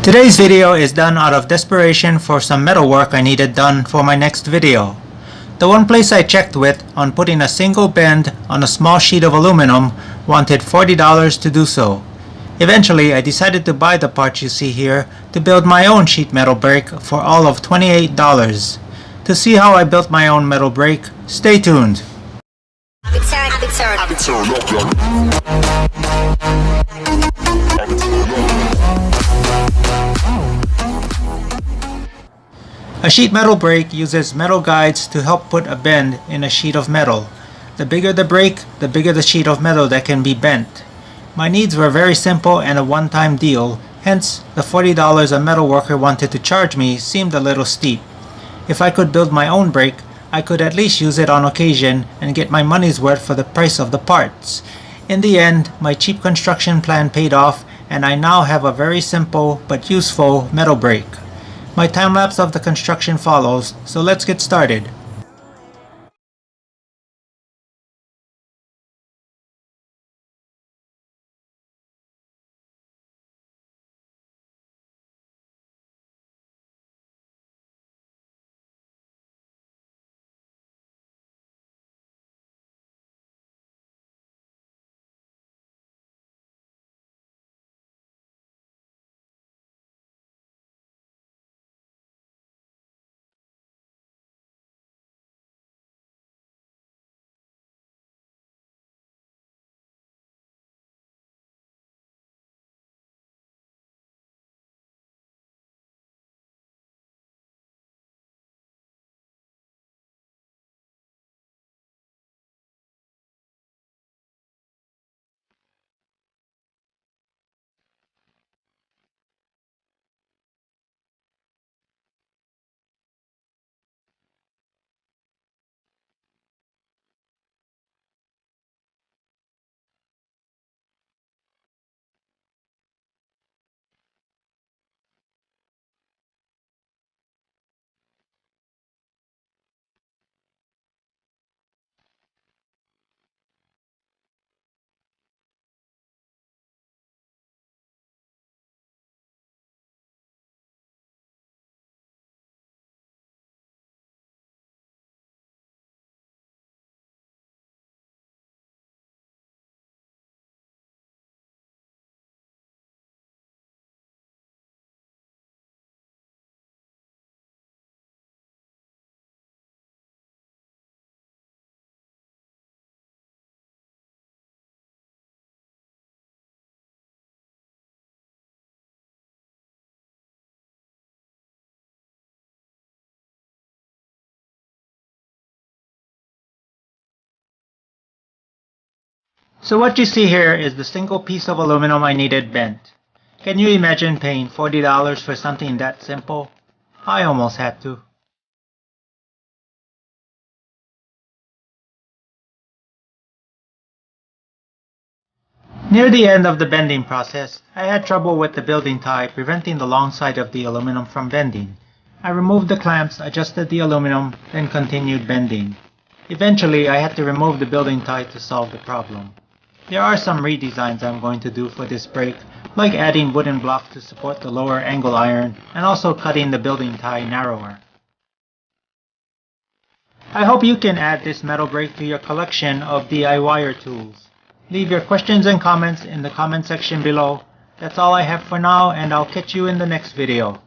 Today's video is done out of desperation for some metal work I needed done for my next video. The one place I checked with on putting a single bend on a small sheet of aluminum wanted $40 to do so. Eventually I decided to buy the parts you see here to build my own sheet metal brake for all of $28. To see how I built my own metal brake, stay tuned. A sheet metal brake uses metal guides to help put a bend in a sheet of metal. The bigger the brake, the bigger the sheet of metal that can be bent. My needs were very simple and a one-time deal, hence the $40 a metal worker wanted to charge me seemed a little steep. If I could build my own brake, I could at least use it on occasion and get my money's worth for the price of the parts. In the end, my cheap construction plan paid off and I now have a very simple but useful metal brake. My time-lapse of the construction follows, so let's get started. So what you see here is the single piece of aluminum I needed bent. Can you imagine paying $40 for something that simple? I almost had to. Near the end of the bending process, I had trouble with the building tie preventing the long side of the aluminum from bending. I removed the clamps, adjusted the aluminum, then continued bending. Eventually I had to remove the building tie to solve the problem. There are some redesigns I'm going to do for this brake, like adding wooden blocks to support the lower angle iron and also cutting the building tie narrower. I hope you can add this metal brake to your collection of DIYer tools. Leave your questions and comments in the comment section below. That's all I have for now, and I'll catch you in the next video.